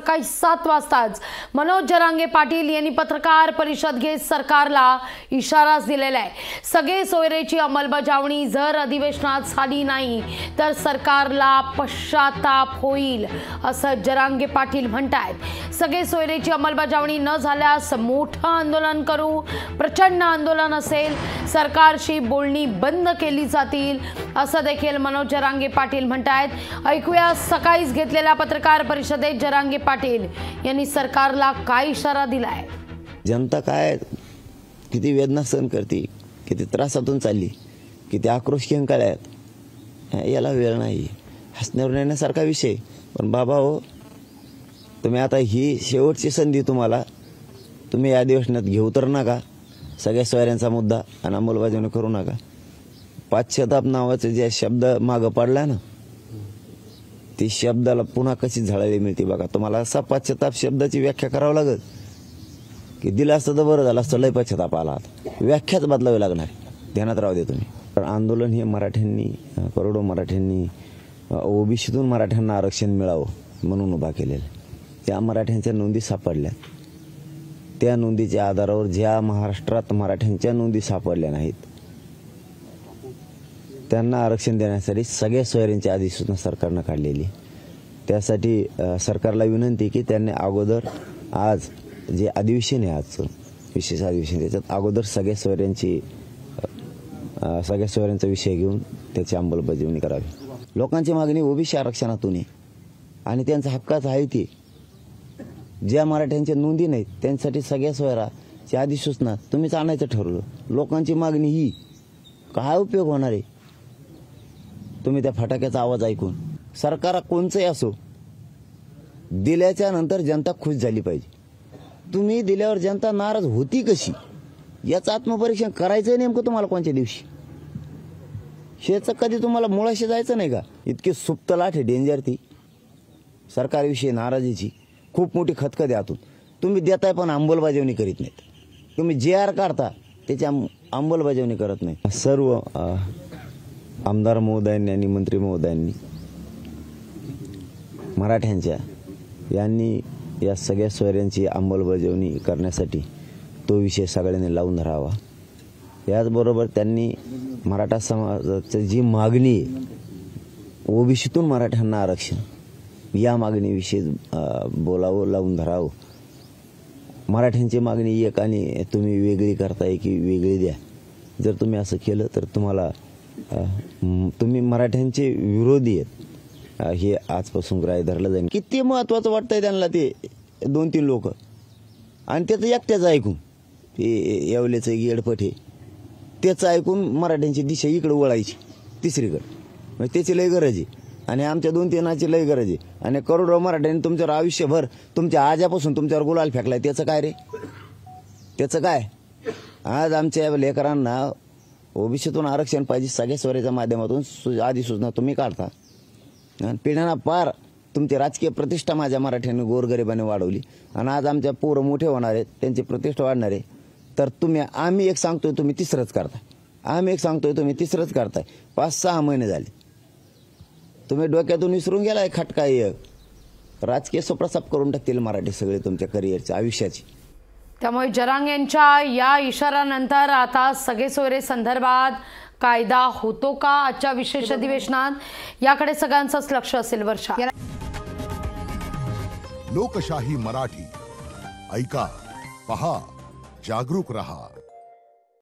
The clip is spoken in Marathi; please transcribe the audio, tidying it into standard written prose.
सकाळी 7 वाजताच मनोज जरांगे पाटील यांनी पत्रकार परिषद घेत सरकारला इशारा दिलेला आहे। सगळे सोयरेची अंमलबजावणी जर अधिवेशनात झाली नाही तर सरकारला पश्चाताप होईल असं जरांगे पाटील म्हणतात। सगळे सोयरेची अंमलबजावणी न झाल्यास मोठं आंदोलन करू, प्रचंड आंदोलन असेल, सरकारशी बोलणी बंद केली जातील असं देखील मनोज जरांगे पाटील म्हणतात। ऐकूया सकाळीच घेतलेल्या पत्रकार परिषदेत जरांगे पाटील यांनी सरकारला काय इशारा दिलाय। जनता काय किती वेदना सहन करते, किती त्रासातून चालली, किती आक्रोश केंकाळ्यात, याला वेळ नाही। हसण्यावर नेण्यासारखा विषय, पण बाबा हो, तुम्ही आता ही शेवटची संधी तुम्हाला, तुम्ही या अधिवेशनात घेऊ तर नका सगळ्या सोयऱ्यांचा मुद्दा आणि अंमलबजावणी करू नका। पश्चाताप नावाचे जे शब्द मागं पडला ना, ती शब्दाला पुन्हा कशी झळाळी मिळते बघा। तुम्हाला असा पश्चाताप शब्दाची व्याख्या करावं लागेल की दिलं असतं तर बरं झालं असतं, लय पश्चाताप आला, व्याख्याच बदलावी लागणार, ध्यानात राहू दे तुम्ही। पण आंदोलन हे मराठ्यांनी, करोडो मराठ्यांनी ओबीसीतून मराठ्यांना आरक्षण मिळावं म्हणून उभा केलेलं। त्या मराठ्यांच्या नोंदी सापडल्या, त्या नोंदीच्या आधारावर ज्या महाराष्ट्रात मराठ्यांच्या नोंदी सापडल्या नाहीत त्यांना आरक्षण देण्यासाठी सगळ्या सोयऱ्यांची अधिसूचना सरकारनं काढलेली। त्यासाठी सरकारला विनंती की त्यांनी अगोदर आज जे अधिवेशन आहे, आजचं विशेष अधिवेशन, त्याच्यात अगोदर सगळ्या सोयऱ्यांचा विषय घेऊन त्याची अंमलबजावणी करावी। लोकांची मागणी ओबीसी आरक्षणातून आहे आणि त्यांचा हक्काच आहे ते। ज्या मराठ्यांच्या नोंदी नाहीत त्यांच्यासाठी सगळ्या सोयराची अधिसूचना तुम्हीच आणायचं ठरवलं। लोकांची मागणी ही, काय उपयोग होणार आहे तुम्ही त्या फटाक्याचा आवाज ऐकून? सरकार कोणचंही असो, दिल्याच्या नंतर जनता खुश झाली पाहिजे। तुम्ही दिल्यावर जनता नाराज होती कशी याचं आत्मपरीक्षण करायचं नेमकं तुम्हाला कोणत्या दिवशी? शेचं कधी तुम्हाला मुळाशी जायचं नाही का? इतकी सुप्त लाट आहे, डेंजर ती सरकारविषयी नाराजीची, खूप मोठी खतखत आहे आतून। तुम्ही देताय पण अंमलबजावणी करीत नाहीत। तुम्ही JR काढता त्याची अंमलबजावणी करत नाही। सर्व आमदार महोदयांनी आणि मंत्री महोदयांनी मराठ्यांच्या यांनी या सगळ्या सोयऱ्यांची अंमलबजावणी करण्यासाठी तो विषय सगळ्यांनी लावून धरावा। याचबरोबर त्यांनी मराठा समाजाची जी मागणी आहे, ओबीसीतून मराठ्यांना आरक्षण, या मागणीविषयी बोलावं, लावून धरावं। मराठ्यांची मागणी एक आणि तुम्ही वेगळी करताय की वेगळी द्या। जर तुम्ही असं केलं तर तुम्हाला तुम्ही मराठ्यांचे विरोधी आहेत हे आजपासून ग्राह्य धरलं जाईल। किती महत्वाचं वाटतंय त्यांना ते 2-3 लोक, आणि त्याचं एकट्याचं ऐकून, ते येवल्याचं येडपट आहे त्याचं ऐकून मराठ्यांची दिशा इकडे वळायची तिसरीकडे, त्याची लय गरज आहे आणि आमच्या 2-3ची लय गरज आहे। आणि करोडो मराठ्यांनी तुमच्यावर आयुष्यभर तुमच्या आजापासून तुमच्यावर गुलाल फेकलाय, त्याचं काय रे? त्याचं काय? आज आमच्या लेकरांना ओबीसीतून आरक्षण पाहिजे, सगळ्या सोयऱ्याच्या माध्यमातून अधिसूचना तुम्ही काढता, पिढ्यांना पार तुमची राजकीय प्रतिष्ठा माझ्या मराठ्यांनी गोरगरिबाने वाढवली आणि आज आमच्या पोरं मोठे होणार आहेत, त्यांची प्रतिष्ठा वाढणार आहे। तर आम्ही एक सांगतोय तुम्ही तिसरंच करताय, आम्ही एक सांगतोय तुम्ही तिसरंच करताय। 5-6 महिने झाले तुम्ही डोक्यातून विसरून गेलाय खटका एक। राजकीय सुप्रसाप करून टाकतील मराठी सगळे तुमच्या करिअरच्या, आयुष्याची। त्यामुळे जरांगे यांच्या या इशाऱ्यानंतर आता सगळे सोयरे संदर्भात कायदा होतो का आजच्या विशेष अधिवेशनात, याकडे सगळ्यांचंच लक्ष असेल। वर्षा, लोकशाही मराठी ऐका, पहा, जागरूक रहा।